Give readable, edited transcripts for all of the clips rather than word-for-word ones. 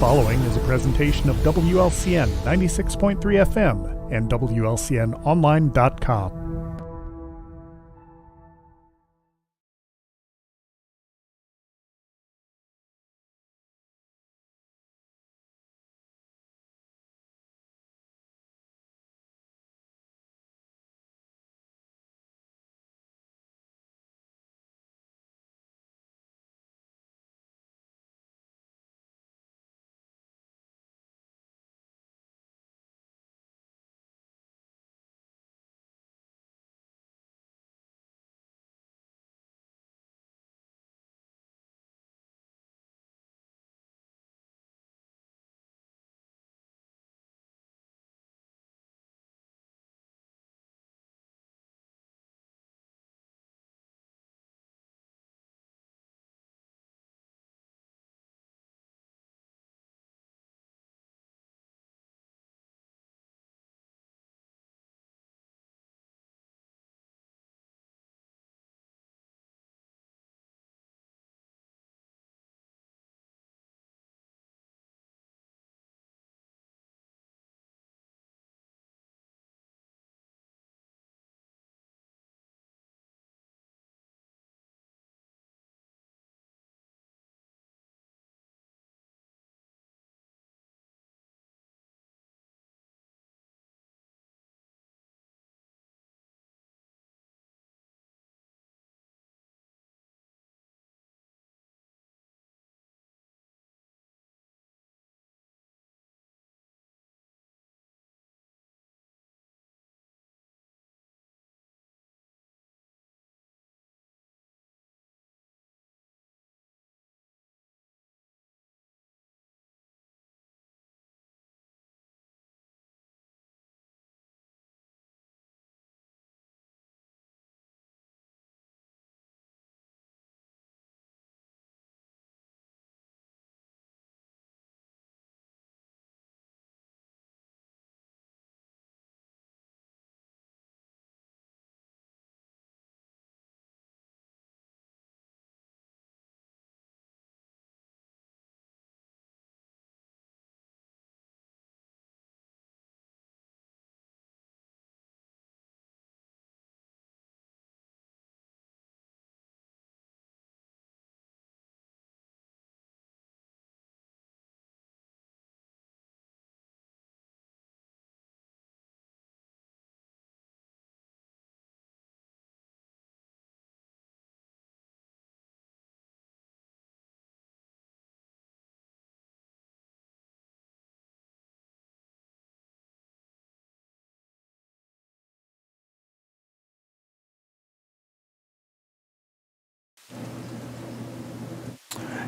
following is a presentation of WLCN 96.3 FM and WLCNonline.com.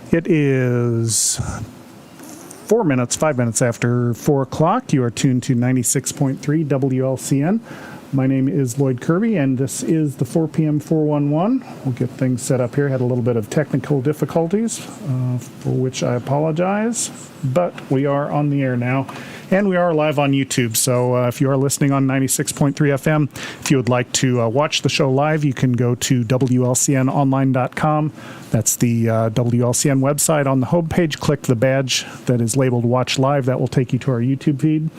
It is 5 minutes after 4 o'clock. You are tuned to 96.3 WLCN. My name is Lloyd Kirby, and this is the 4 p.m. 411. We'll get things set up here. Had a little bit of technical difficulties, for which I apologize, but we are on the air now. And we are live on YouTube, so if you are listening on 96.3 FM, if you would like to watch the show live, you can go to WLCNonline.com. That's the WLCN website. On the homepage, click the badge that is labeled Watch Live. That will take you to our YouTube feed.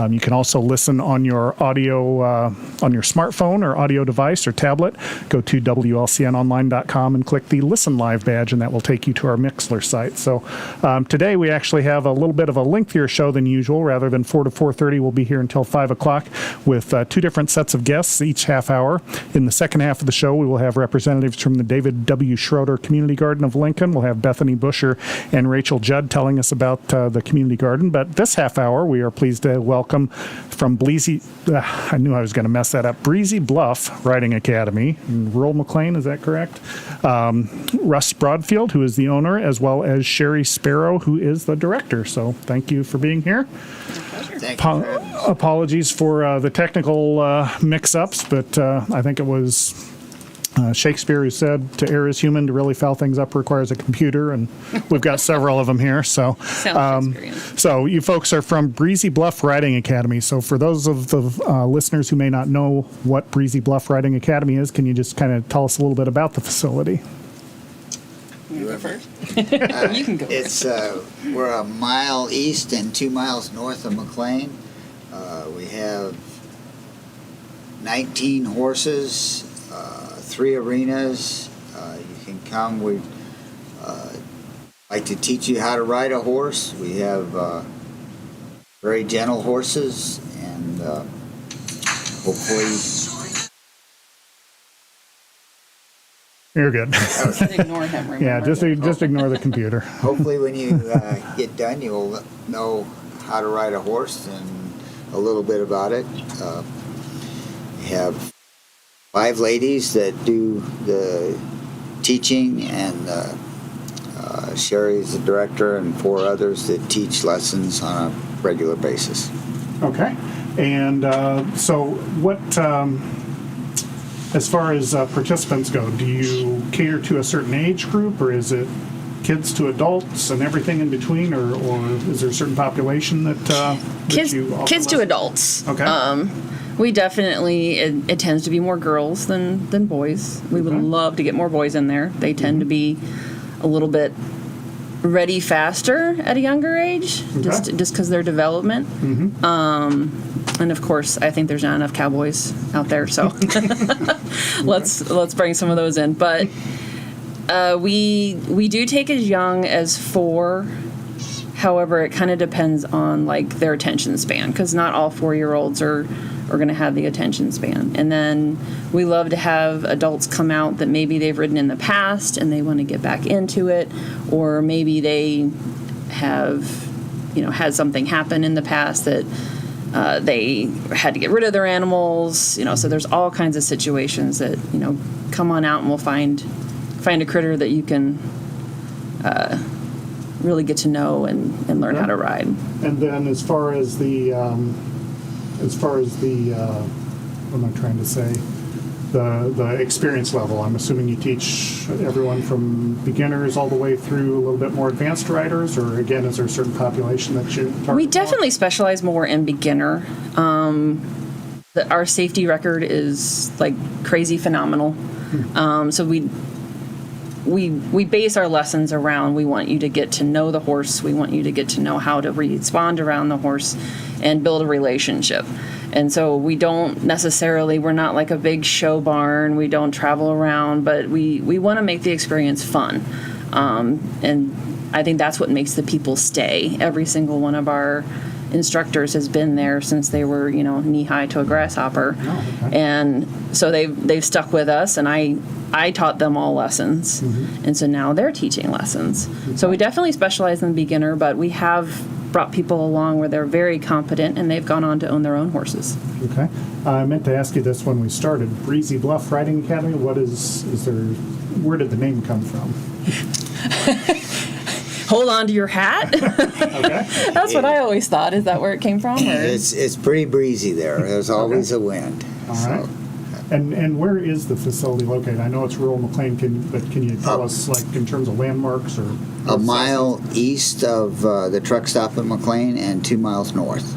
You can also listen on your audio, on your smartphone or audio device or tablet. Go to WLCNonline.com and click the Listen Live badge, and that will take you to our Mixlr site. So today we actually have a little bit of a lengthier show than usual. Rather than 4 to 4:30, we'll be here until 5 o'clock with two different sets of guests each half hour. In the second half of the show, we will have representatives from the David W. Schroeder Community Garden of Lincoln. We'll have Bethany Busher and Rachel Judd telling us about the community garden. But this half hour, we are pleased to welcome from Breezy, I knew I was going to mess that up, Breezy Bluff Riding Academy in rural McLean, is that correct? Russ Broadfield, who is the owner, as well as Cherri Sparrow, who is the director. So thank you for being here. Apologies for the technical mix-ups, but I think it was Shakespeare who said, "To err is human, to really foul things up requires a computer," and we've got several of them here. So, so you folks are from Breezy Bluff Riding Academy. So for those of the listeners who may not know what Breezy Bluff Riding Academy is, can you just kind of tell us a little bit about the facility? You go first. You can go first. We're a mile east and 2 miles north of McLean. We have 19 horses, 3 arenas. You can come. We like to teach you how to ride a horse. We have very gentle horses, and hopefully... You're good. Just ignore him. Remember? Yeah, just ignore the computer. Hopefully when you get done, you'll know how to ride a horse and a little bit about it. We have 5 ladies that do the teaching, and Cherri is the director, and 4 others that teach lessons on a regular basis. Okay. And so what... as far as participants go, do you cater to a certain age group, or is it kids to adults and everything in between, or is there a certain population that kids you offer kids to lessons? adults? Okay. We definitely it tends to be more girls than boys. We would love to get more boys in there. They tend to be a little bit ready faster at a younger age, just because their development. And of course, I think there's not enough cowboys out there, so let's bring some of those in. But we do take as young as 4. However, it kind of depends on like their attention span, because not all 4-year-olds are going to have the attention span. And then we love to have adults come out that maybe they've ridden in the past and they want to get back into it, or maybe they have had something happen in the past that they had to get rid of their animals, so there's all kinds of situations that, come on out and we'll find a critter that you can really get to know and learn how to ride. And then as far as the what am I trying to say? The experience level, I'm assuming you teach everyone from beginners all the way through a little bit more advanced riders, or again, is there a certain population that you target? We definitely specialize more in beginner. Our safety record is like crazy phenomenal. So we base our lessons around, we want you to get to know the horse, we want you to get to know how to respond around the horse and build a relationship. And so we don't necessarily, we're not like a big show barn, we don't travel around, but we want to make the experience fun. And I think that's what makes the people stay. Every single one of our instructors has been there since they were, knee-high to a grasshopper. Oh, okay. And so they've stuck with us, and I taught them all lessons. And so now they're teaching lessons. Okay. So we definitely specialize in the beginner, but we have brought people along where they're very competent and they've gone on to own their own horses. Okay. I meant to ask you this when we started. Breezy Bluff Riding Academy, where did the name come from? Hold on to your hat. Okay. That's what I always thought. Is that where it came from? Or? It's pretty breezy there. There's always a wind. All right. And where is the facility located? I know it's rural McLean, but can you tell us, like, in terms of landmarks or? A mile east of the truck stop at McLean and 2 miles north.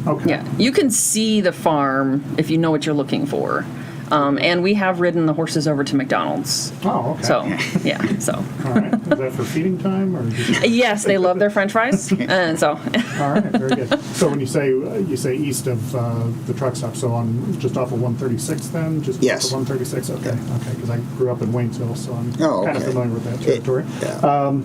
Okay. Yeah, you can see the farm if you know what you're looking for. And we have ridden the horses over to McDonald's. Oh, okay. So, yeah, so. All right. Is that for feeding time or? Just... Yes, they love their French fries, and so. All right, very good. So when you say east of the truck stop, so on just off of 136 then? Just Yes. off of 136? Okay, because I grew up in Waynesville, so I'm kind of okay. familiar with that territory. Yeah.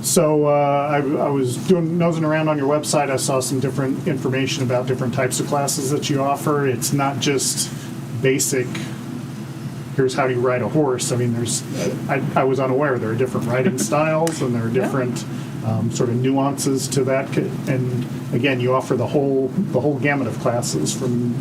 So I was nosing around on your website. I saw some different information about different types of classes that you offer. It's not just basic, here's how you ride a horse. I mean, I was unaware there are different riding styles and there are different sort of nuances to that. And again, you offer the whole gamut of classes from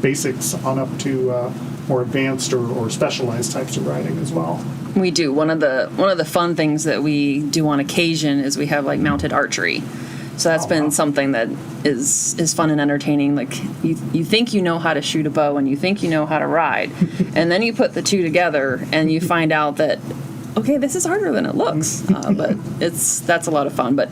basics on up to more advanced or specialized types of riding as well. We do. One of the fun things that we do on occasion is we have like mounted archery. So that's been something that is fun and entertaining. Like you think you know how to shoot a bow and you think you know how to ride, and then you put the two together and you find out that okay, this is harder than it looks. But that's a lot of fun. But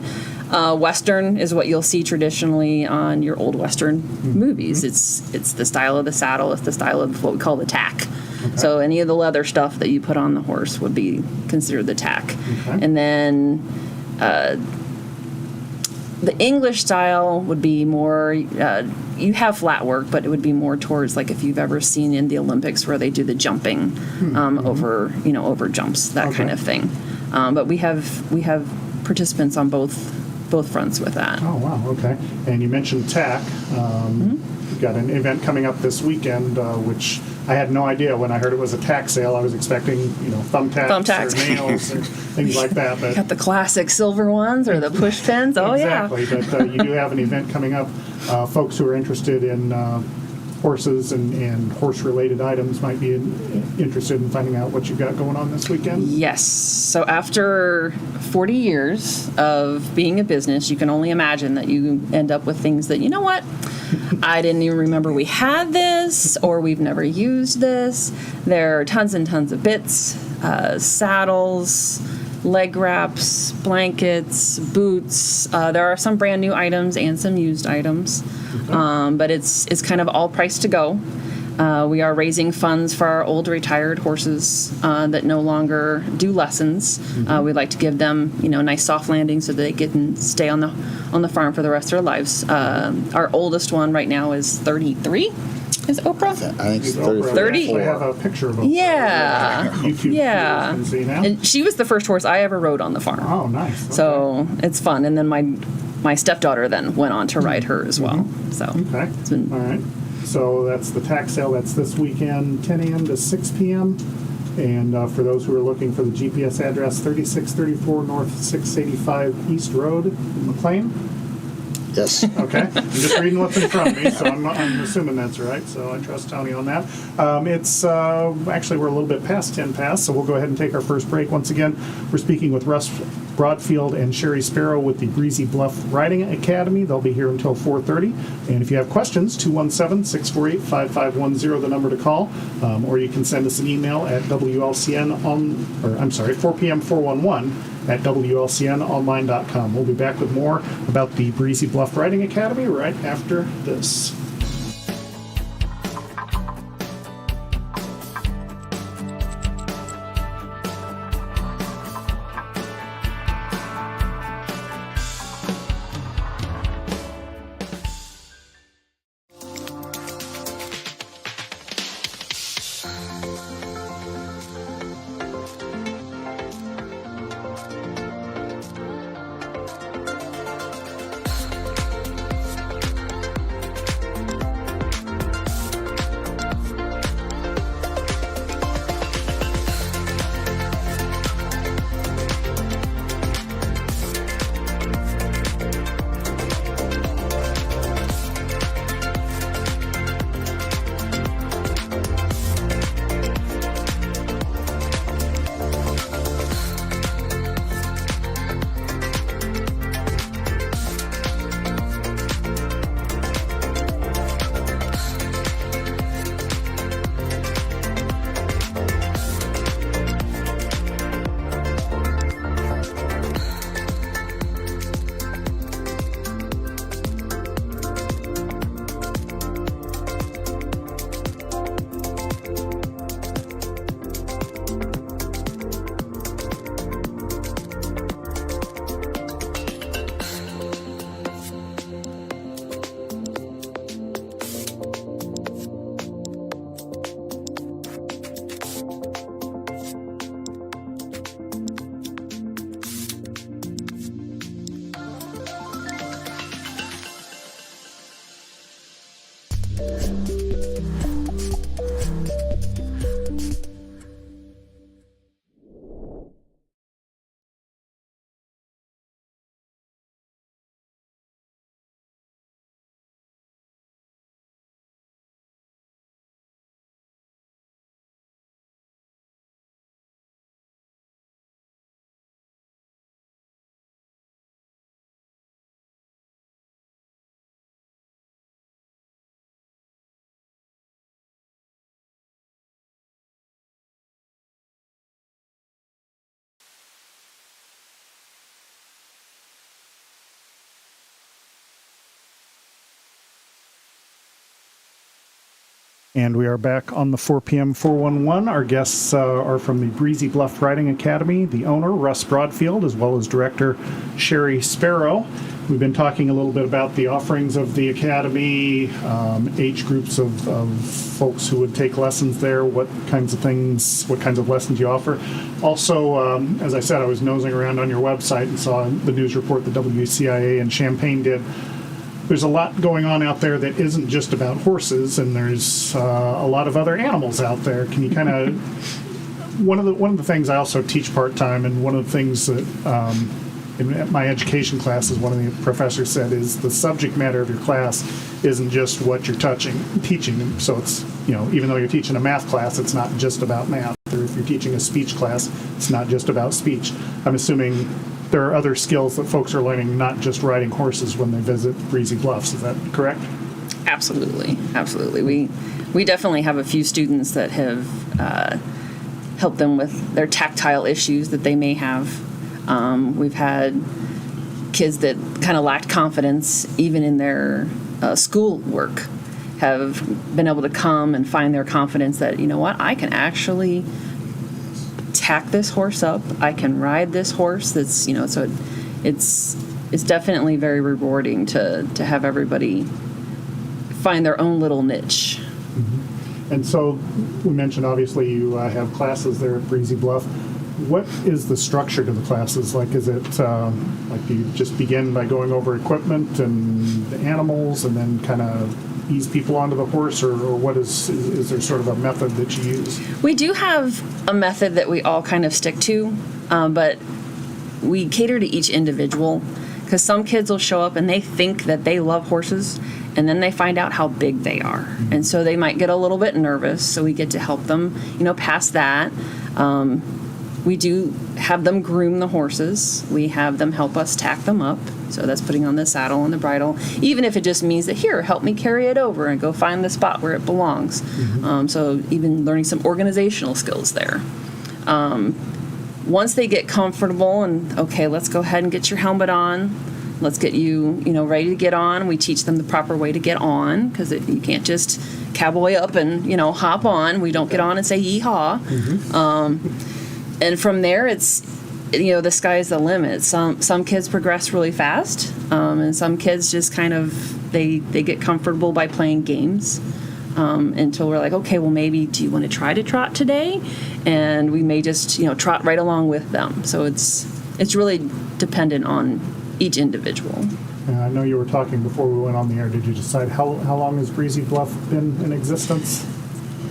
Western is what you'll see traditionally on your old Western movies. It's the style of the saddle. It's the style of what we call the tack. Okay. So any of the leather stuff that you put on the horse would be considered the tack. Okay. And then the English style would be more, you have flat work, but it would be more towards like if you've ever seen in the Olympics where they do the jumping over jumps, that kind of thing. But we have participants on both fronts with that. Oh, wow, okay. And you mentioned tack. We've got an event coming up this weekend, which I had no idea when I heard it was a tack sale. I was expecting, thumbtacks or nails or things like that. But got the classic silver ones or the push pins. Oh, exactly. yeah. But you do have an event coming up. Folks who are interested in horses and horse-related items might be interested in finding out what you've got going on this weekend. Yes. So after 40 years of being a business, you can only imagine that you end up with things that, you know what? I didn't even remember we had this, or we've never used this. There are tons and tons of bits, saddles, leg wraps, blankets, boots. There are some brand new items and some used items, but it's kind of all priced to go. We are raising funds for our old retired horses that no longer do lessons. We'd like to give them, nice soft landing so that they can stay on the farm for the rest of their lives. Our oldest one right now is 33. Is Oprah? I think it's 30. I have a picture of Oprah. Yeah. YouTube. Yeah. Can see now. And she was the first horse I ever rode on the farm. Oh, nice. Okay. So it's fun. And then my stepdaughter then went on to ride her as well. So okay. All right. So that's the tack sale. That's this weekend, 10 a.m. to 6 p.m. And for those who are looking for the GPS address, 3634 North 685 East Road in McLean. Yes. Okay. I'm just reading what's in front of me, so I'm assuming that's right. So I trust Tony on that. It's actually, we're a little bit past 10 past, so we'll go ahead and take our first break. Once again, we're speaking with Russ Broadfield and Cherri Sparrow with the Breezy Bluff Riding Academy. They'll be here until 4:30. And if you have questions, 217-648-5510, the number to call. Or you can send us an email at 4PM411@WLCNonline.com. We'll be back with more about the Breezy Bluff Riding Academy right after this. And we are back on the 4 p.m. 411. Our guests are from the Breezy Bluff Riding Academy, the owner, Russ Broadfield, as well as director Cherri Sparrow. We've been talking a little bit about the offerings of the academy, age groups of folks who would take lessons there, what kinds of lessons you offer. Also, as I said, I was nosing around on your website and saw the news report that WCIA and Champaign did. There's a lot going on out there that isn't just about horses, and there's a lot of other animals out there. Can you kind of one of the things I also teach part-time, and one of the things that in my education classes, one of the professors said is the subject matter of your class isn't just what you're teaching. So it's, even though you're teaching a math class, it's not just about math. Or if you're teaching a speech class, it's not just about speech. I'm assuming there are other skills that folks are learning, not just riding horses when they visit Breezy Bluffs. Is that correct? Absolutely. We definitely have a few students that have helped them with their tactile issues that they may have. We've had kids that kind of lacked confidence even in their school work have been able to come and find their confidence that, I can actually tack this horse up. I can ride this horse. That's, so it's definitely very rewarding to have everybody find their own little niche. Mm-hmm. And so we mentioned, obviously, you have classes there at Breezy Bluff. What is the structure to the classes? Like, is it like you just begin by going over equipment and the animals and then kind of ease people onto the horse, or what is there sort of a method that you use? We do have a method that we all kind of stick to, but we cater to each individual, because some kids will show up and they think that they love horses, and then they find out how big they are. Mm-hmm. And so they might get a little bit nervous, so we get to help them, past that. We do have them groom the horses. We have them help us tack them up. So that's putting on the saddle and the bridle, even if it just means that, here, help me carry it over and go find the spot where it belongs. Mm-hmm. So even learning some organizational skills there. Once they get comfortable and, okay, let's go ahead and get your helmet on. Let's get you, ready to get on. We teach them the proper way to get on, because you can't just cowboy up and, hop on. We don't get on and say yeehaw. Mm-hmm. And from there, it's, the sky's the limit. Some kids progress really fast, and some kids just kind of, they get comfortable by playing games until we're like, okay, well, maybe do you want to try to trot today? And we may just, trot right along with them. So it's really dependent on each individual. I know you were talking before we went on the air. Did you decide how long has Breezy Bluff been in existence?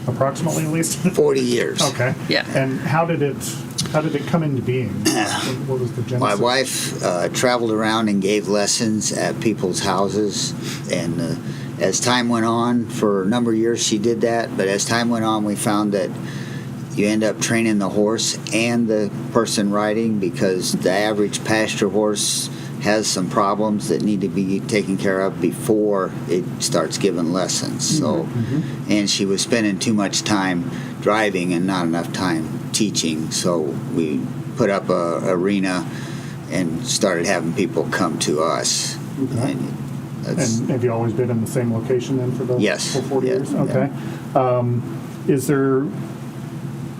Approximately, at least 40 years. Okay. Yeah. And how did it come into being? What was the genesis? My wife traveled around and gave lessons at people's houses, and as time went on, for a number of years she did that. But as time went on, we found that you end up training the horse and the person riding, because the average pasture horse has some problems that need to be taken care of before it starts giving lessons. So, and she was spending too much time driving and not enough time teaching. So we put up a arena and started having people come to us. Okay. And have you always been in the same location then for the full 40 years? Okay. Yeah. Is there,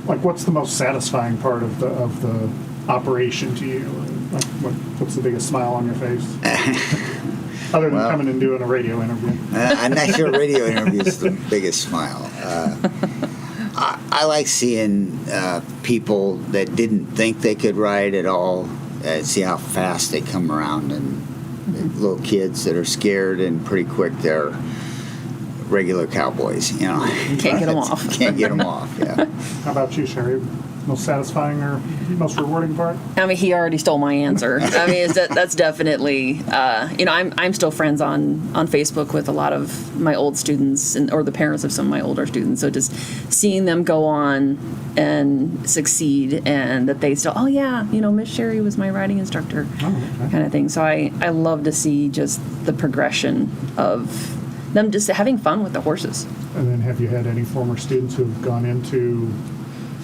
what's the most satisfying part of the operation to you? What's the biggest smile on your face? Other than coming and doing a radio interview. I'm not sure radio interview is the biggest smile. I like seeing people that didn't think they could ride at all, see how fast they come around, and little kids that are scared, and pretty quick they're regular cowboys, Can't get them off. Can't get them off, yeah. How about you, Cherri? Most satisfying or most rewarding part? I mean, he already stole my answer. I mean, that's definitely, I'm still friends on Facebook with a lot of my old students or the parents of some of my older students. So just seeing them go on and succeed, and that they still, Miss Cherri was my riding instructor, kind of thing. So I love to see just the progression of them just having fun with the horses. And then have you had any former students who've gone into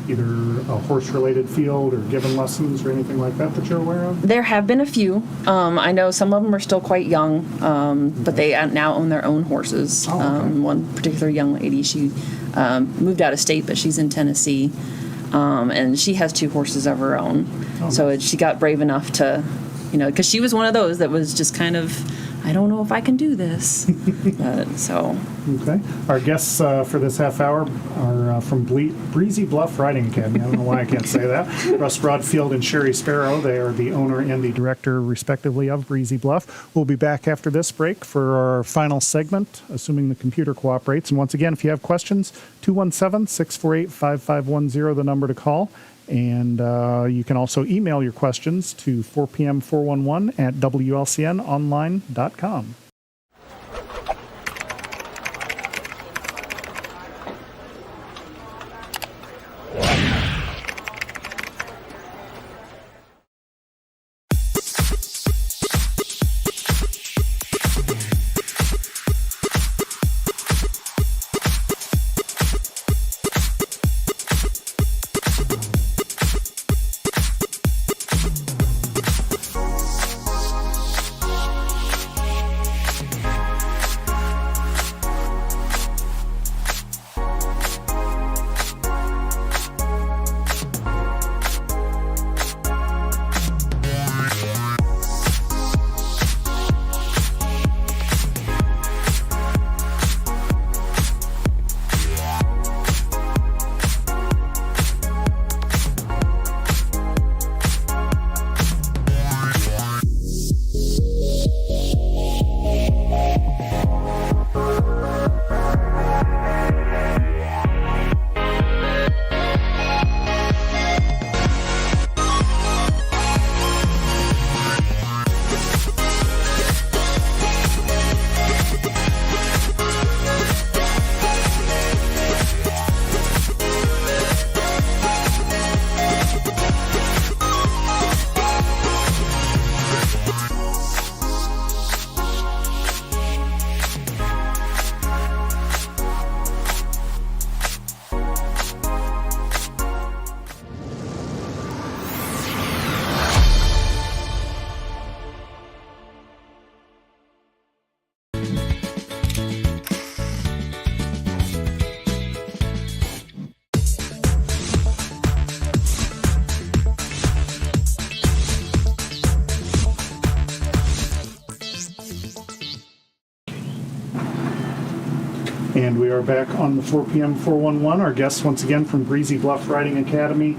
either a horse-related field or given lessons or anything like that you're aware of? There have been a few. I know some of them are still quite young, but they now own their own horses. Oh, okay. One particular young lady, she moved out of state, but she's in Tennessee, and she has 2 horses of her own. Oh, So nice. she got brave enough to, because she was one of those that was just kind of, I don't know if I can do this. So Okay. Our guests for this half hour are from Breezy Bluff Riding Academy. I don't know why I can't say that. Russ Broadfield and Cherri Sparrow. They are the owner and the director, respectively, of Breezy Bluff. We'll be back after this break for our final segment, assuming the computer cooperates. And once again, if you have questions, 217-648-5510, the number to call. And you can also email your questions to 4pm411@wlcnonline.com. And we are back on the 4 p.m. 411. Our guests once again from Breezy Bluff Riding Academy,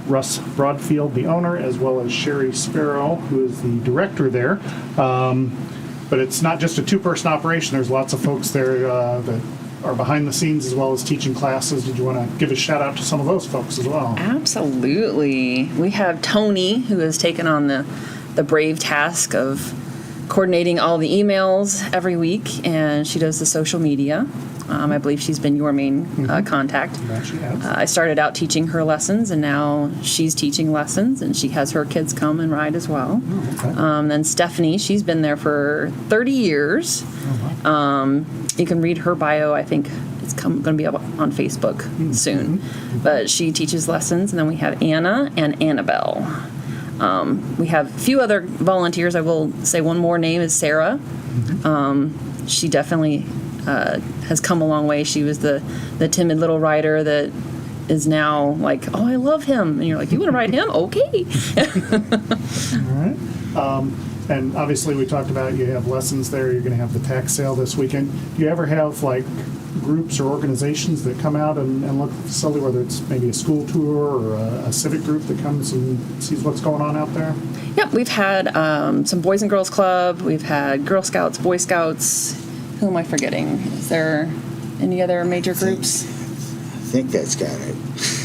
Russ Broadfield, the owner, as well as Cherri Sparrow, who is the director there. But it's not just a 2-person operation. There's lots of folks there that are behind the scenes as well as teaching classes. Did you want to give a shout out to some of those folks as well? absolutely. We have Tony, who has taken on the brave task of coordinating all the emails every week, and she does the social media. I believe she's been your main contact. That she has. I started out teaching her lessons, and now she's teaching lessons, and she has her kids come and ride as well. Oh, okay. Then Stephanie, she's been there for 30 years. Oh, wow. You can read her bio. I think it's going to be up on Facebook soon. But she teaches lessons, and then we have Anna and Annabelle. We have a few other volunteers. I will say one more name is Sarah. She definitely has come a long way. She was the timid little rider that is now like, oh, I love him. And you're like, you want to ride him? Okay. All right. And obviously we talked about you have lessons there. You're going to have the tax sale this weekend. Do you ever have like groups or organizations that come out and look at the facility, whether it's maybe a school tour or a civic group that comes and sees what's going on out there? Yep, we've had some Boys and Girls Club. We've had Girl Scouts, Boy Scouts. Who am I forgetting? Is there any other major groups? I think that's got it.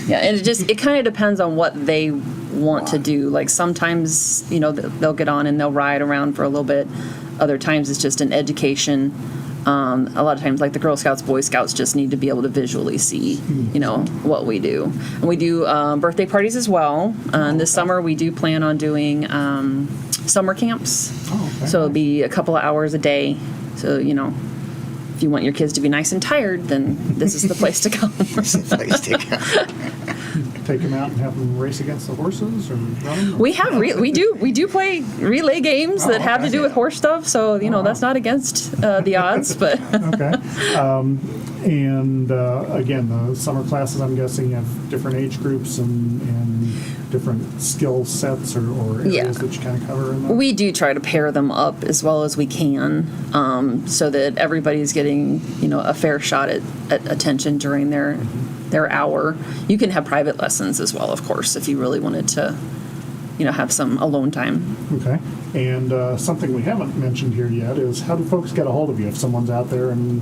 Yeah, and it kind of depends on what they want to do. Like sometimes, they'll get on and they'll ride around for a little bit. Other times it's just an education. A lot of times, like the Girl Scouts, Boy Scouts just need to be able to visually see, what we do. And we do birthday parties as well. This summer we do plan on doing summer camps. Oh, okay. So it'll be a couple of hours a day. So, if you want your kids to be nice and tired, then this is the place to go. It's the place to go. take them out and have them race against the horses or run them? We have we do play relay games that have to okay. do with horse stuff, so that's not against the odds, but Okay. And again, the summer classes, I'm guessing, have different age groups and different skill sets or areas Yeah. that you kind of cover in that? we do try to pair them up as well as we can, so that everybody's getting a fair shot at attention during their hour. You can have private lessons as well, of course, if you really wanted to have some alone time. Okay. And something we haven't mentioned here yet is, how do folks get a hold of you if someone's out there and,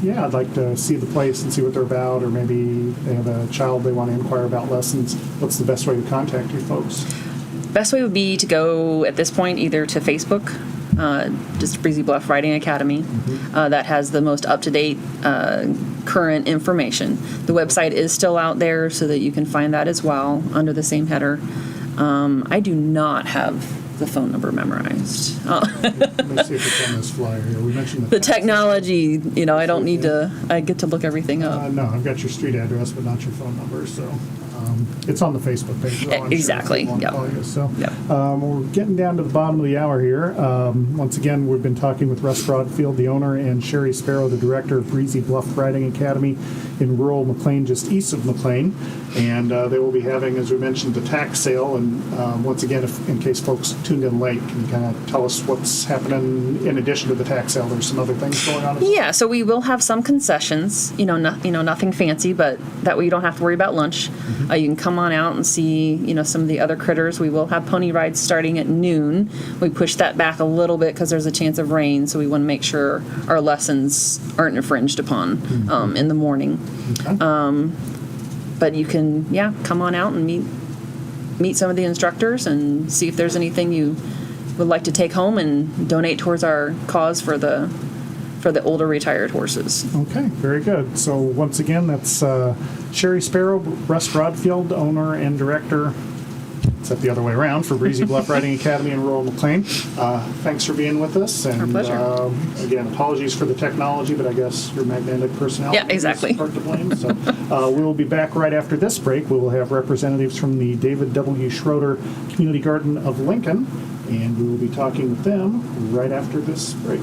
I'd like to see the place and see what they're about, or maybe they have a child they want to inquire about lessons. What's the best way to contact you folks? Best way would be to go at this point either to Facebook, just Breezy Bluff Riding Academy. That has the most up-to-date current information. The website is still out there so that you can find that as well under the same header. I do not have the phone number memorized. Let me see if it's on this flyer here. We mentioned The technology, I don't need to, I get to look everything up. No, I've got your street address, but not your phone number. So it's on the Facebook page. though, I'm sure, Exactly, if they want to yep. call you. So Yep. we're getting down to the bottom of the hour here. Once again, we've been talking with Russ Broadfield, the owner, and Cherri Sparrow, the director of Breezy Bluff Riding Academy in rural McLean, just east of McLean. And they will be having, as we mentioned, the tax sale. And once again, in case folks tuned in late, can you kind of tell us what's happening in addition to the tax sale? There's some other things going on. Yeah, so we will have some concessions, nothing fancy, but that way you don't have to worry about lunch. You can come on out and see, some of the other critters. We will have pony rides starting at noon. We pushed that back a little bit because there's a chance of rain, so we want to make sure our lessons aren't infringed upon in the morning. Okay. But you can, come on out and meet some of the instructors and see if there's anything you would like to take home and donate towards our cause for the older retired horses. Okay, very good. So once again, that's Cherri Sparrow, Russ Broadfield, owner and director. Except the other way around, for Breezy Bluff Riding Academy in rural McLean. Thanks for being with us. And, Our pleasure. Again, apologies for the technology, but I guess your magnetic personality Yeah, exactly. is part to blame. So we will be back right after this break. We will have representatives from the David W. Schroeder Community Garden of Lincoln, and we will be talking with them right after this break.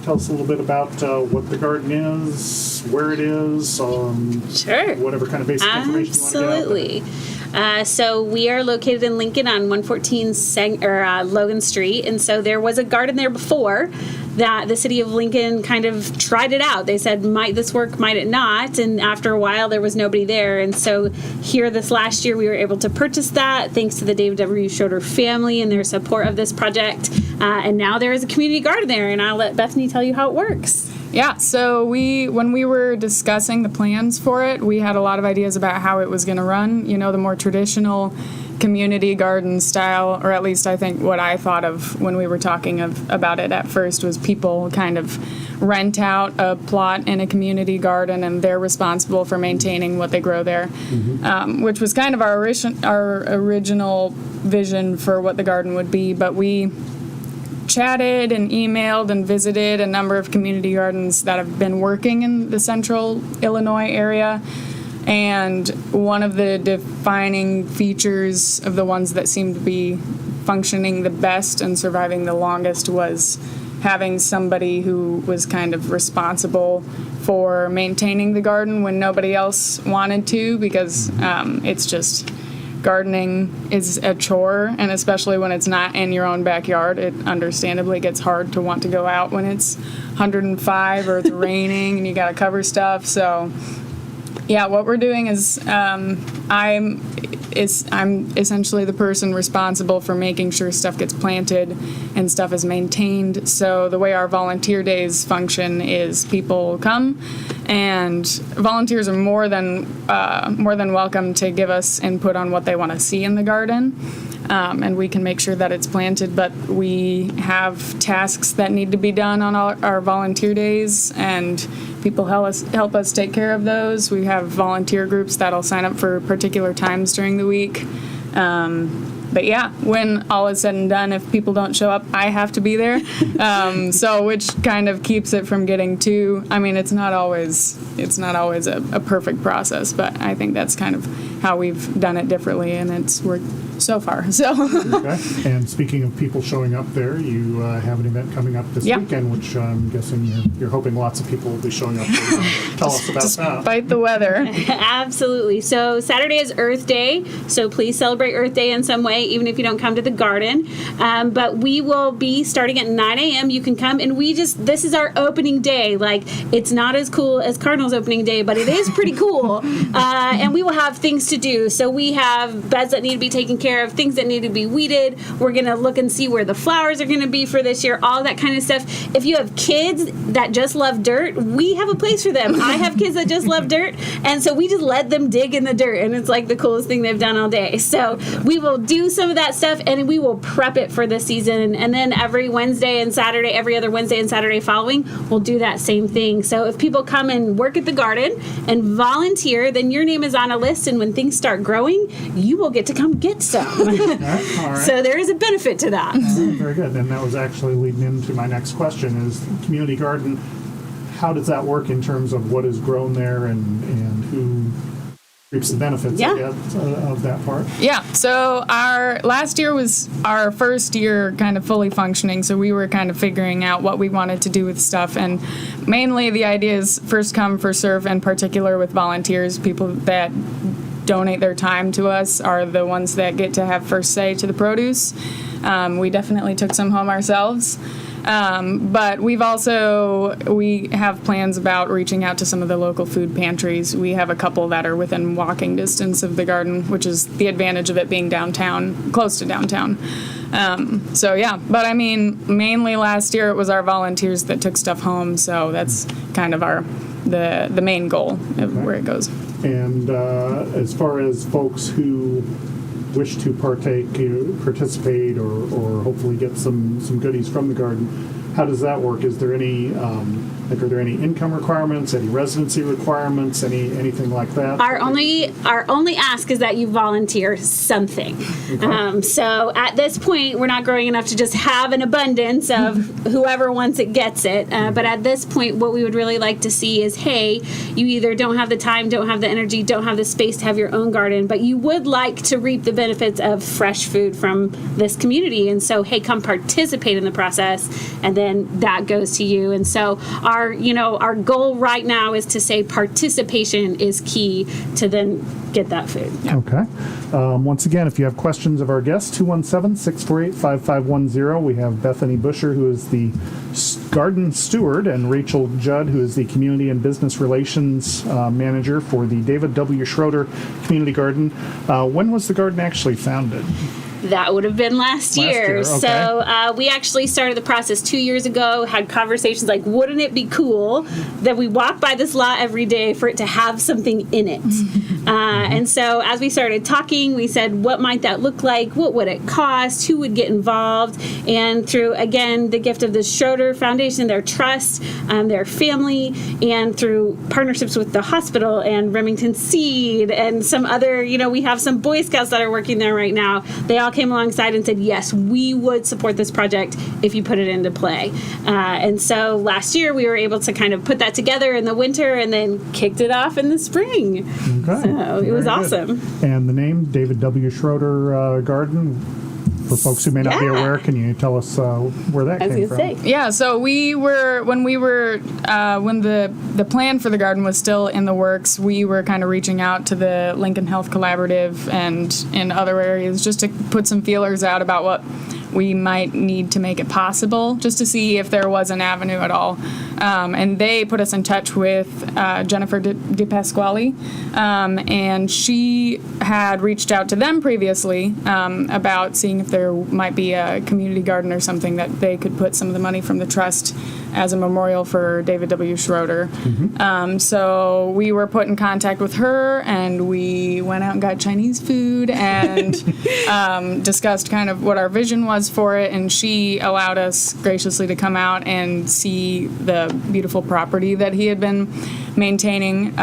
tell us a little bit about what the garden is, where it is, Sure. whatever kind of basic information you want to get out there. Absolutely. So we are located in Lincoln on 114 Logan Street, and so there was a garden there before that the city of Lincoln kind of tried it out. They said, might this work, might it not? And after a while, there was nobody there. And so here this last year, we were able to purchase that thanks to the David W. Schroeder family and their support of this project. And now there is a community garden there, and I'll let Bethany tell you how it works. Yeah, so when we were discussing the plans for it, we had a lot of ideas about how it was going to run. You know, the more traditional community garden style, or at least I think what I thought of when we were talking about it at first was people kind of rent out a plot in a community garden and they're responsible for maintaining what they grow there, which was kind of our original vision for what the garden would be. But we chatted and emailed and visited a number of community gardens that have been working in the central Illinois area. And one of the defining features of the ones that seemed to be functioning the best and surviving the longest was having somebody who was kind of responsible for maintaining the garden when nobody else wanted to, because it's just, gardening is a chore, and especially when it's not in your own backyard, it understandably gets hard to want to go out when it's 105 or it's raining and you got to cover stuff. So yeah, what we're doing is I'm essentially the person responsible for making sure stuff gets planted and stuff is maintained. So the way our volunteer days function is people come, and volunteers are more than welcome to give us input on what they want to see in the garden. And we can make sure that it's planted, but we have tasks that need to be done on our volunteer days, and people help us take care of those. We have volunteer groups that'll sign up for particular times during the week. But yeah, when all is said and done, if people don't show up, I have to be there. So which kind of keeps it from getting too, I mean, it's not always a perfect process, but I think that's kind of how we've done it differently, and it's worked so far. So. Okay. And speaking of people showing up there, you have an event coming up this weekend, which I'm guessing you're hoping lots of people will be showing up there. Tell us about that. Despite the weather. Absolutely. So Saturday is Earth Day, so please celebrate Earth Day in some way, even if you don't come to the garden. But we will be starting at 9 a.m. You can come, and this is our opening day. Like, it's not as cool as Cardinals opening day, but it is pretty cool. And we will have things to do. So we have beds that need to be taken care of, things that need to be weeded. We're going to look and see where the flowers are going to be for this year, all that kind of stuff. If you have kids that just love dirt, we have a place for them. I have kids that just love dirt, and so we just let them dig in the dirt, and it's like the coolest thing they've done all day. So we will do some of that stuff, and we will prep it for the season, and then every Wednesday and Saturday, every other Wednesday and Saturday following, we'll do that same thing. So if people come and work at the garden and volunteer, then your name is on a list, and when things start growing, you will get to come get some. All right. So there is a benefit to that. Very good. And that was actually leading into my next question: is community garden, how does that work in terms of what is grown there and who reaps the benefits of that part? Yeah, so our last year was our first year kind of fully functioning, so we were kind of figuring out what we wanted to do with stuff, and mainly the idea is first come, first serve, in particular with volunteers. People that donate their time to us are the ones that get to have first say to the produce. We definitely took some home ourselves. But we have plans about reaching out to some of the local food pantries. We have a couple that are within walking distance of the garden, which is the advantage of it being downtown, close to downtown. So yeah, but I mean, mainly last year it was our volunteers that took stuff home, so that's kind of the main goal of where it goes. And as far as folks who wish to participate, or hopefully get some goodies from the garden, how does that work? Is there any are there any income requirements, any residency requirements, anything like that? Our only ask is that you volunteer something. Okay. So at this point, we're not growing enough to just have an abundance of whoever wants it gets it. But at this point, what we would really like to see is, hey, you either don't have the time, don't have the energy, don't have the space to have your own garden, but you would like to reap the benefits of fresh food from this community. And so, hey, come participate in the process, and then then that goes to you. And so our goal right now is to say participation is key to then get that food. Okay. Once again, if you have questions of our guests, 217-648-5510. We have Bethany Busher, who is the garden steward, and Rachel Judd, who is the community and business relations manager for the David W. Schroeder Community Garden. When was the garden actually founded? That would have been last year. Okay. So we actually started the process 2 years ago, had conversations like, wouldn't it be cool that we walk by this lot every day for it to have something in it? And so as we started talking, we said, what might that look like? What would it cost? Who would get involved? And through, again, the gift of the Schroeder Foundation, their trust, their family, and through partnerships with the hospital and Remington Seed and some other, we have some Boy Scouts that are working there right now. They all came alongside and said, yes, we would support this project if you put it into play. And so last year we were able to kind of put that together in the winter and then kicked it off in the spring. Okay. So it was awesome. And the name, David W. Schroeder Garden, for folks who may not be aware, can you tell us where that came from? Yeah, so when the plan for the garden was still in the works, we were kind of reaching out to the Lincoln Health Collaborative and in other areas just to put some feelers out about what we might need to make it possible, just to see if there was an avenue at all. And they put us in touch with Jennifer De Pasquale, and she had reached out to them previously about seeing if there might be a community garden or something that they could put some of the money from the trust as a memorial for David W. Schroeder. So we were put in contact with her, and we went out and got Chinese food and discussed kind of what our vision was for it, and she allowed us graciously to come out and see the beautiful property that he had been maintaining.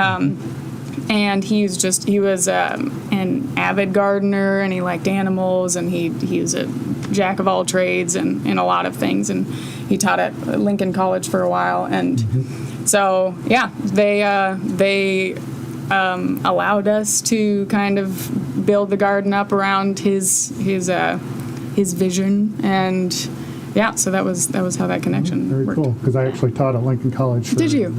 And he was an avid gardener, and he liked animals, and he was a jack of all trades and in a lot of things, and he taught at Lincoln College for a while. And so they allowed us to kind of build the garden up around his vision, and so that was how that connection Very worked. cool, because I actually taught at Lincoln College for Did you?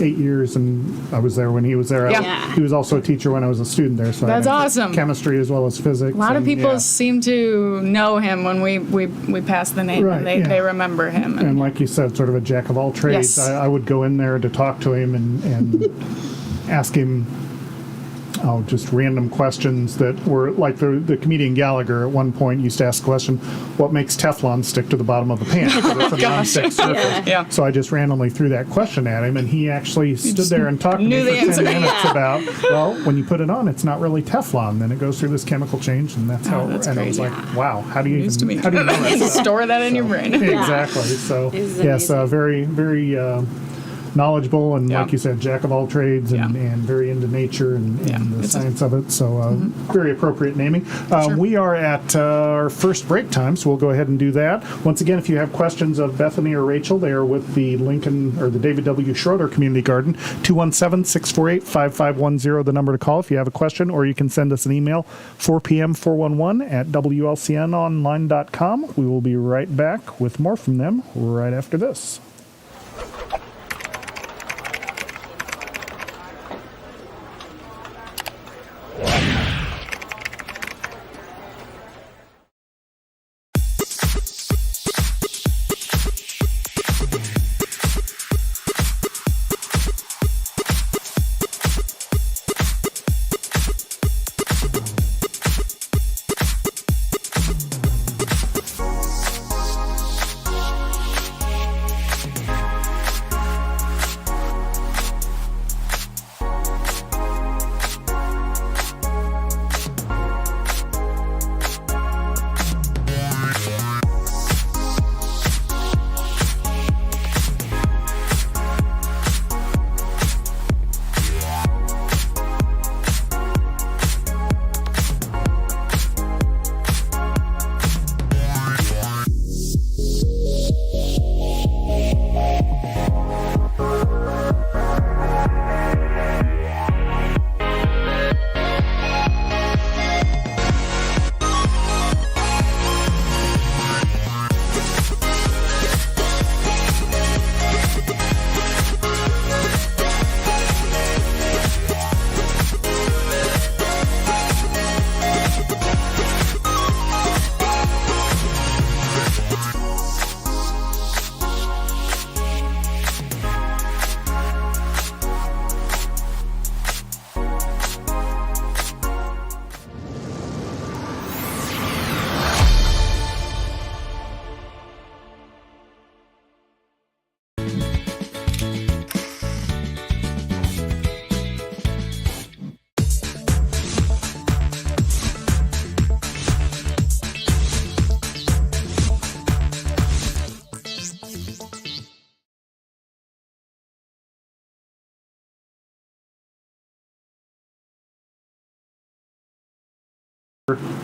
8 years, and I was there when he was there. Yeah. He was also a teacher when I was a student there, so That's I had awesome. chemistry as well as physics. A lot of and, people yeah. seem to know him when we pass the name, Right, and they remember him. And like you said, sort of a jack of all trades. Yes. I would go in there to talk to him and ask him just random questions that were like the comedian Gallagher at one point used to ask a question, what makes Teflon stick to the bottom of the pan? So it's a non-stick surface. Yeah. So I just randomly threw that question at him, and he actually stood there and talked to me knew the for 10 answer. minutes about, well, when you put it on, it's not really Teflon. Then it goes through this chemical change, and that's how. that's and I was crazy. like, wow, how do you News to me. how do you know that stuff? Store that in your brain. Exactly. So It's yes, amazing. very, very knowledgeable, and Yeah. like you said, jack of all trades, and, Yeah. and very into nature and the It's science of it. So very appropriate naming. We are at our first break time, so we'll go ahead and do that. Once again, if you have questions of Bethany or Rachel, they are with the Lincoln or the David W. Schroeder Community Garden. 217-648-5510, the number to call if you have a question, or you can send us an email, 4pm411 at WLCNonline.com. We will be right back with more from them right after this.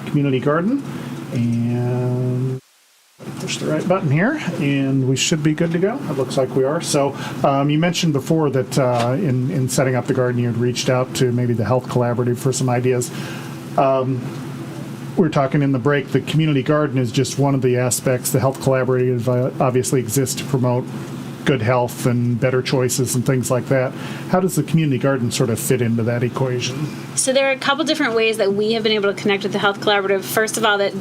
community garden, and push the right button here, and we should be good to go. It looks like we are. So you mentioned before that in setting up the garden, you had reached out to maybe the Health Collaborative for some ideas. We were talking in the break, the community garden is just one of the aspects. The Health Collaborative obviously exists to promote good health and better choices and things like that. How does the community garden sort of fit into that equation? So there are a couple different ways that we have been able to connect with the Health Collaborative. First of all, that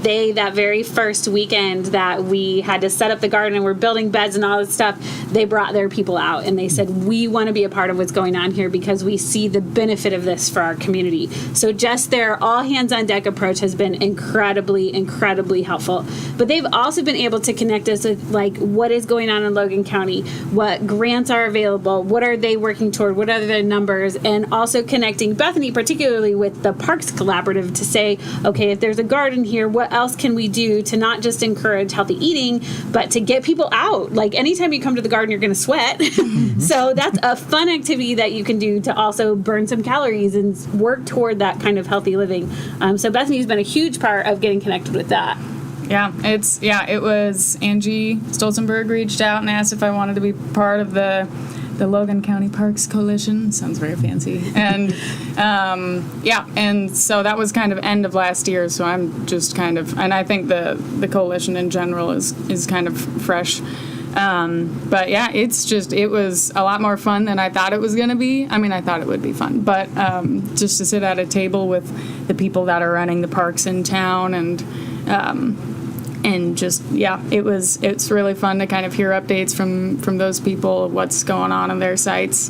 very first weekend that we had to set up the garden and we're building beds and all this stuff, they brought their people out and they said, we want to be a part of what's going on here because we see the benefit of this for our community. So just their all hands on deck approach has been incredibly helpful. But they've also been able to connect us with like what is going on in Logan County, what grants are available, what are they working toward, what are their numbers, and also connecting Bethany particularly with the Parks Collaborative to say, okay, if there's a garden here, what else can we do to not just encourage healthy eating, but to get people out? Like anytime you come to the garden, you're going to sweat. So that's a fun activity that you can do to also burn some calories and work toward that kind of healthy living. So Bethany's been a huge part of getting connected with that. Yeah, it was Angie Stolzenberg reached out and asked if I wanted to be part of the Logan County Parks Coalition. Sounds very fancy. And and so that was kind of end of last year, so I'm just kind of, and I think the coalition in general is kind of fresh. But yeah, it was a lot more fun than I thought it was going to be. I mean, I thought it would be fun, but just to sit at a table with the people that are running the parks in town and just, yeah, it's really fun to kind of hear updates from those people, what's going on in their sites.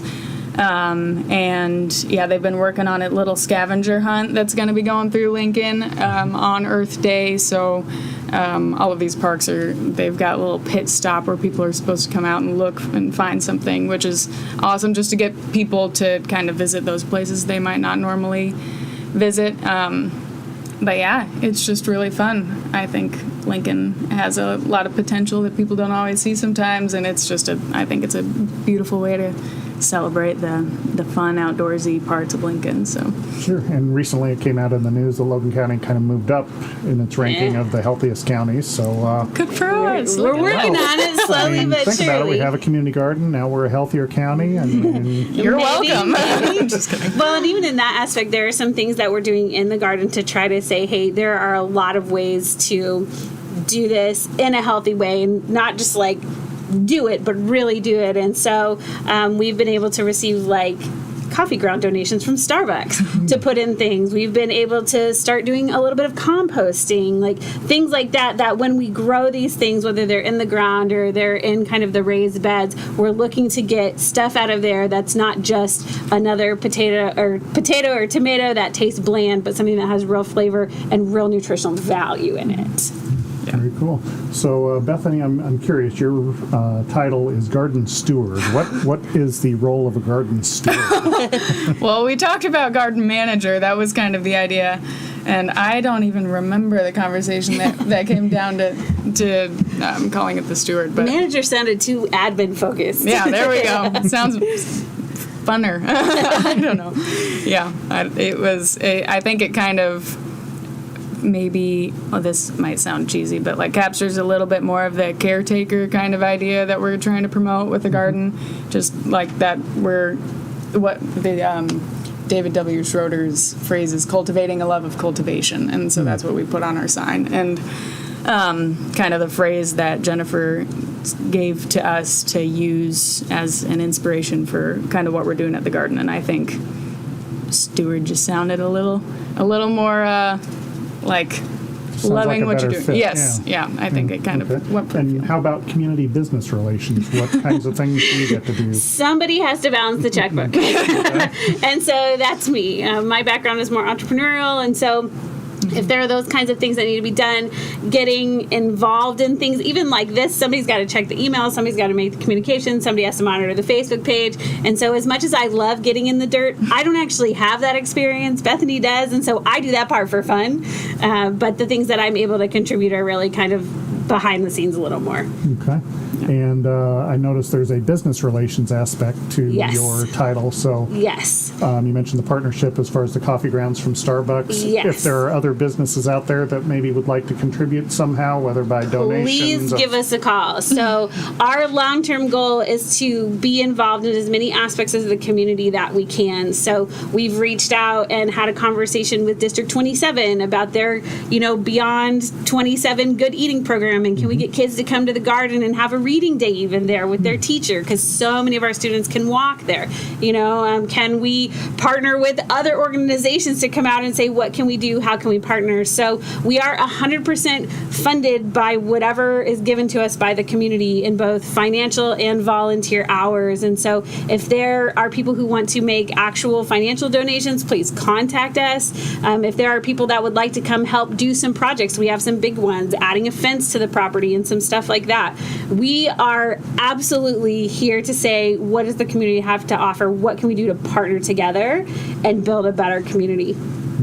And yeah, they've been working on a little scavenger hunt that's going to be going through Lincoln on Earth Day. So all of these parks they've got a little pit stop where people are supposed to come out and look and find something, which is awesome just to get people to kind of visit those places they might not normally visit. But yeah, it's just really fun. I think Lincoln has a lot of potential that people don't always see sometimes, and it's just I think it's a beautiful way to celebrate the fun outdoorsy parts of Lincoln. So Sure. And recently it came out in the news that Logan County kind of moved up in its ranking of the healthiest counties. So good for us. We're working on it slowly but think about it. We surely. have a community garden. Now we're a healthier county. And You're Maybe. welcome. Just kidding. Well, and even in that aspect, there are some things that we're doing in the garden to try to say, hey, there are a lot of ways to do this in a healthy way and not just like do it, but really do it. And so we've been able to receive like coffee ground donations from Starbucks to put in things. We've been able to start doing a little bit of composting, like things like that when we grow these things, whether they're in the ground or they're in kind of the raised beds, we're looking to get stuff out of there that's not just another potato or tomato that tastes bland, but something that has real flavor and real nutritional value in it. Very cool. So Bethany, I'm curious. Your title is garden steward. What is the role of a garden steward? Well, we talked about garden manager. That was kind of the idea. And I don't even remember the conversation that came down to calling it the steward. But Manager sounded too admin focused. yeah, there we go. Sounds funner. I don't know. Yeah, I think it kind of maybe, this might sound cheesy, but like captures a little bit more of the caretaker kind of idea that we're trying to promote with the garden. Just like that what the David W. Schroeder's phrase is cultivating a love of cultivation. And so that's what we put on our sign. And kind of the phrase that Jennifer gave to us to use as an inspiration for kind of what we're doing at the garden. And I think steward just sounded a little more like Sounds loving like a what you're better doing. fit, Yes, yeah. I think it kind of went perfect. And how about community business relations? What kinds of things do you get to do? Somebody has to balance the checkbook. And so that's me. My background is more entrepreneurial, and so if there are those kinds of things that need to be done, getting involved in things, even like this, somebody's got to check the email, somebody's got to make the communication, somebody has to monitor the Facebook page. And so as much as I love getting in the dirt, I don't actually have that experience. Bethany does, and so I do that part for fun. But the things that I'm able to contribute are really kind of behind the scenes a little more. Okay. And I noticed there's a business relations aspect to Yes. your title. So Yes. you mentioned the partnership as far as the coffee grounds from Starbucks. Yes. If there are other businesses out there that maybe would like to contribute somehow, whether by donations. Please give us a call. So our long-term goal is to be involved in as many aspects of the community that we can. So we've reached out and had a conversation with District 27 about their, Beyond 27 Good Eating program, and can we get kids to come to the garden and have a reading day even there with their teacher, because so many of our students can walk there. Can we partner with other organizations to come out and say, what can we do? How can we partner? So we are 100% funded by whatever is given to us by the community in both financial and volunteer hours. And so if there are people who want to make actual financial donations, please contact us. If there are people that would like to come help do some projects, we have some big ones, adding a fence to the property and some stuff like that. We are absolutely here to say, what does the community have to offer? What can we do to partner together and build a better community?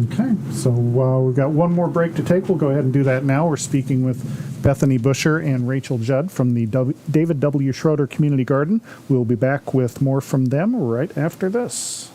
Okay. So we've got one more break to take. We'll go ahead and do that now. We're speaking with Bethany Busher and Rachel Judd from the David W. Schroeder Community Garden. We'll be back with more from them right after this.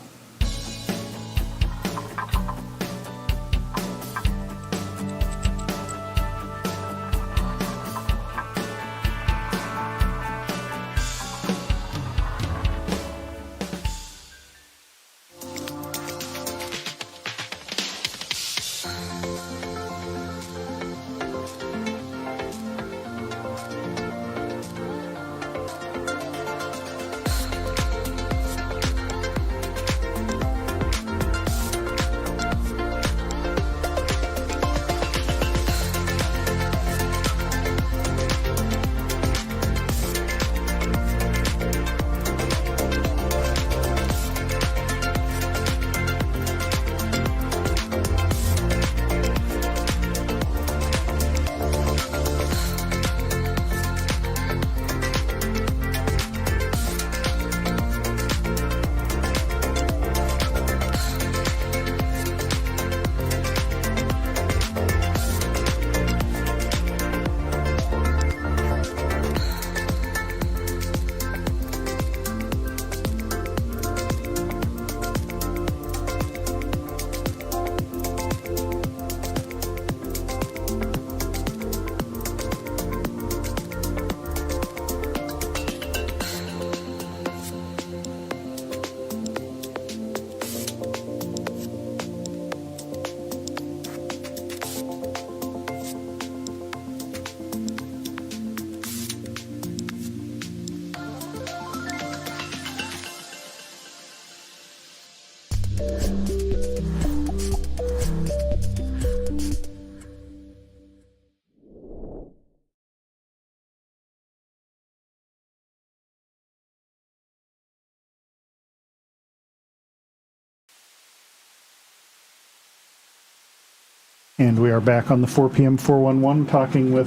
And we are back on the 4 p.m. 411 talking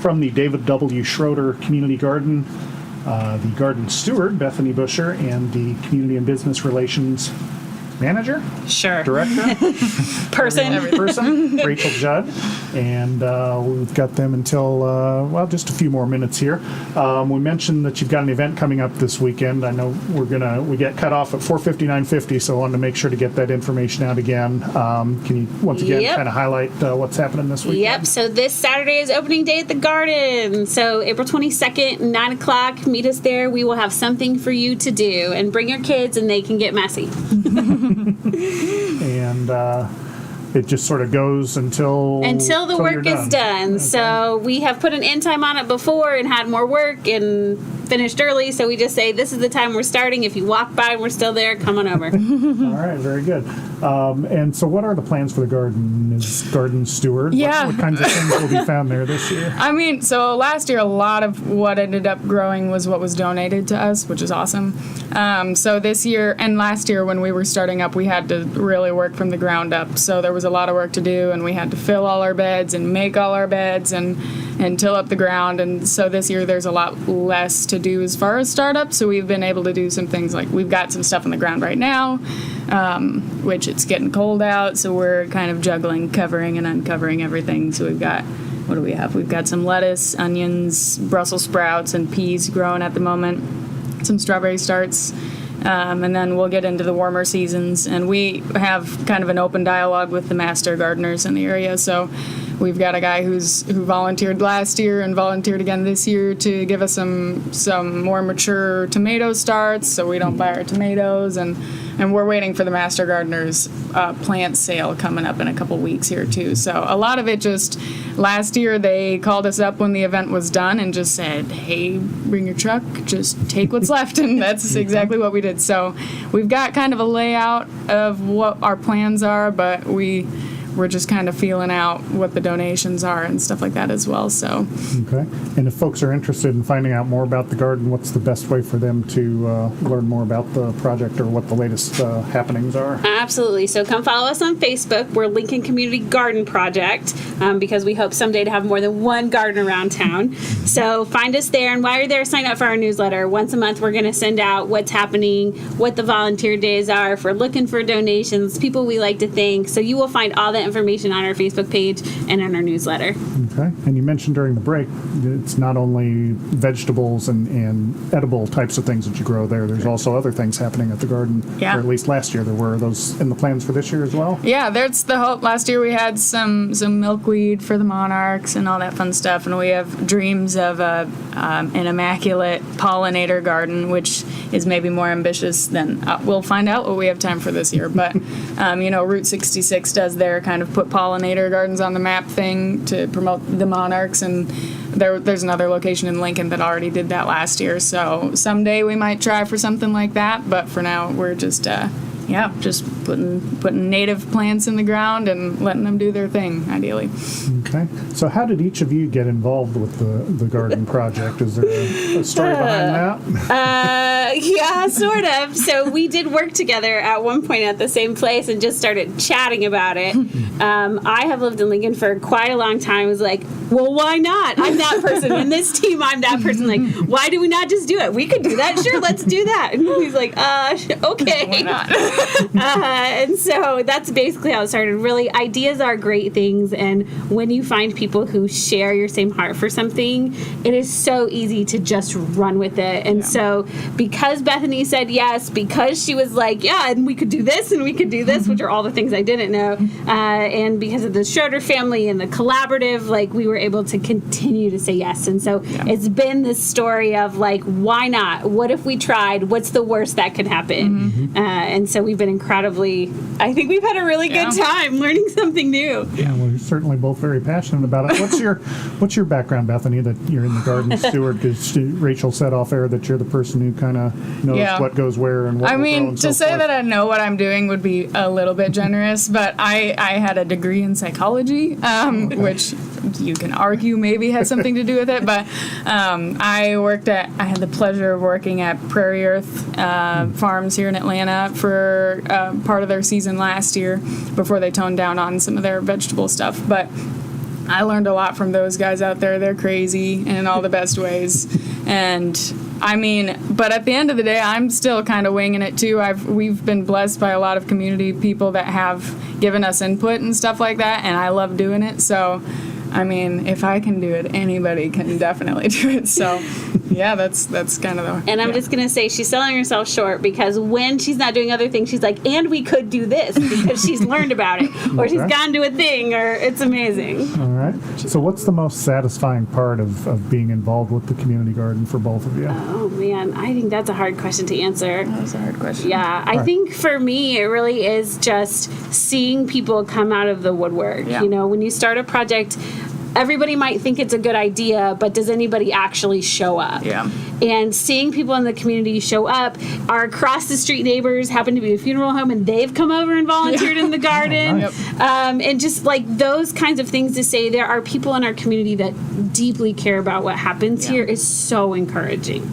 from the David W. Schroeder Community Garden, the garden steward, Bethany Busher, and the Community and Business Relations Manager? Sure. Director? Person. Rachel Judd. And we've got them until, just a few more minutes here. We mentioned that you've got an event coming up this weekend. I know we get cut off at 4:59:50, so I wanted to make sure to get that information out again. Can you, once again, kind of highlight what's happening this weekend? Yep. So this Saturday is opening day at the Garden. So April 22nd, 9 o'clock, meet us there. We will have something for you to do. And bring your kids and they can get messy. And it just sort of goes until the work is done. Okay. So we have put an end time on it before and had more work and finished early. So we just say, this is the time we're starting. If you walk by and we're still there, come on over. All right, very good. And so what are the plans for the garden as garden steward? Yeah. What kinds of things will be found there this year? I mean, so last year, a lot of what ended up growing was what was donated to us, which is awesome. So this year and last year when we were starting up, we had to really work from the ground up. So there was a lot of work to do, and we had to fill all our beds and make all our beds and till up the ground. And so this year there's a lot less to do as far as startup. So we've been able to do some things like we've got some stuff on the ground right now, which it's getting cold out. So we're kind of juggling, covering and uncovering everything. So we've got what do we have? We've got some lettuce, onions, Brussels sprouts, and peas growing at the moment. Some strawberry starts. And then we'll get into the warmer seasons. And we have kind of an open dialogue with the master gardeners in the area. So we've got a guy who volunteered last year and volunteered again this year to give us some more mature tomato starts so we don't buy our tomatoes. And we're waiting for the master gardeners plant sale coming up in a couple weeks here too. So a lot of it just, last year they called us up when the event was done and just said, hey, bring your truck, just take what's left. And that's exactly what we did. So we've got kind of a layout of what our plans are, but we're just kind of feeling out what the donations are and stuff like that as well. So Okay. And if folks are interested in finding out more about the garden, what's the best way for them to learn more about the project or what the latest happenings are? Absolutely. So come follow us on Facebook. We're Lincoln Community Garden Project because we hope someday to have more than one garden around town. So find us there. And while you're there, sign up for our newsletter. Once a month, we're going to send out what's happening, what the volunteer days are, if we're looking for donations, people we like to thank. So you will find all that information on our Facebook page and on our newsletter. Okay. And you mentioned during the break, it's not only vegetables and edible types of things that you grow there. There's also other things happening at the garden. Yeah. Or at least last year there were. Are those in the plans for this year as well? yeah, that's the hope. Last year we had some milkweed for the monarchs and all that fun stuff, and we have dreams of an immaculate pollinator garden, which is maybe more ambitious than we'll find out what we have time for this year. But Route 66 does their kind of put pollinator gardens on the map thing to promote the monarchs, and there's another location in Lincoln that already did that last year. So someday we might try for something like that, but for now we're just putting native plants in the ground and letting them do their thing, ideally. Okay. So how did each of you get involved with the garden project? Is there a story behind that? Yeah, sort of. So we did work together at one point at the same place and just started chatting about it. I have lived in Lincoln for quite a long time. I was like, well, why not? I'm that person. In this team, I'm that person. Like, why do we not just do it? We could do that. Sure, let's do that. And he's like, okay. Why not? And so that's basically how it started. Really, ideas are great things. And when you find people who share your same heart for something, it is so easy to just run with it. And so because Bethany said yes, because she was like, yeah, and we could do this and we could do this, which are all the things I didn't know, and because of the Schroeder family and the collaborative, like, we were able to continue to say yes. And so it's been this story of, like, why not? What if we tried? What's the worst that could happen? And so we've been I think we've had a really good time learning something new. Yeah, well, you're certainly both very passionate about it. What's your background, Bethany, that you're in the garden steward? Because Rachel said off air that you're the person who kind of knows what goes where and what will grow and so to say forth. that I know what I'm doing would be a little bit generous, but I had a degree in psychology, which you can argue maybe has something to do with it, but I had the pleasure of working at Prairie Earth Farms here in Atlanta for part of their season last year before they toned down on some of their vegetable stuff. But I learned a lot from those guys out there. They're crazy in all the best ways. And but at the end of the day, I'm still kind of winging it too. We've been blessed by a lot of community people that have given us input and stuff like that, and I love doing it. So if I can do it, anybody can definitely do it. So, yeah, that's kind of the... And I'm just going to say she's selling herself short because when she's not doing other things, she's like, and we could do this because she's learned about it or she's gone to a thing or it's amazing. All right. So what's the most satisfying part of being involved with the community garden for both of you? Oh, man. I think that's a hard question to answer. That's a hard question. Yeah. I think for me, it really is just seeing people come out of the woodwork. Yeah. When you start a project, everybody might think it's a good idea, but does anybody actually show up? Yeah. And seeing people in the community show up, our across the street neighbors happen to be a funeral home and they've come over and volunteered in the garden. Nice. And just like those kinds of things to say there are people in our community that deeply care about what happens here is so encouraging.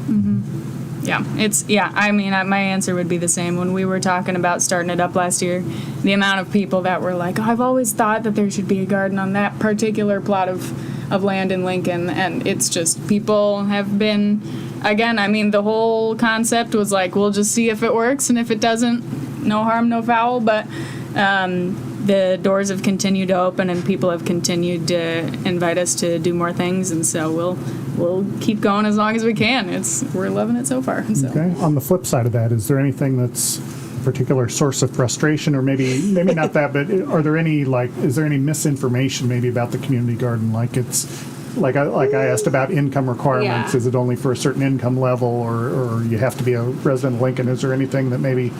My answer would be the same. When we were talking about starting it up last year, the amount of people that were like, I've always thought that there should be a garden on that particular plot of land in Lincoln, and it's just people have been, again, the whole concept was like, we'll just see if it works, and if it doesn't, no harm, no foul, but the doors have continued to open and people have continued to invite us to do more things, and so we'll keep going as long as we can. We're loving it so far. So. Okay. On the flip side of that, is there anything that's a particular source of frustration, or maybe not that, but are there any is there any misinformation maybe about the community garden? Like I asked about income requirements. Yeah. Is it only for a certain income level, or you have to be a resident of Lincoln? Is there anything that maybe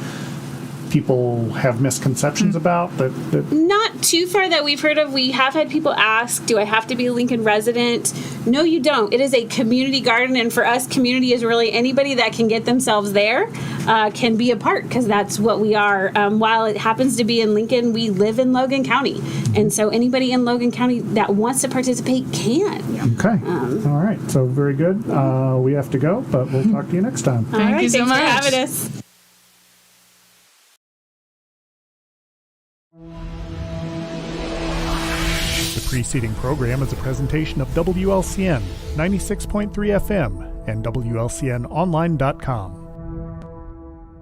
people have misconceptions about that Not too far that we've heard of. We have had people ask, do I have to be a Lincoln resident? No, you don't. It is a community garden, and for us, community is really anybody that can get themselves there can be a part, because that's what we are. While it happens to be in Lincoln, we live in Logan County, and so anybody in Logan County that wants to participate can. Okay. All right. So very good. We have to go, but we'll talk to you next time. All right, you so thanks much. for having us. The preceding program is a presentation of WLCN 96.3 FM and WLCNonline.com.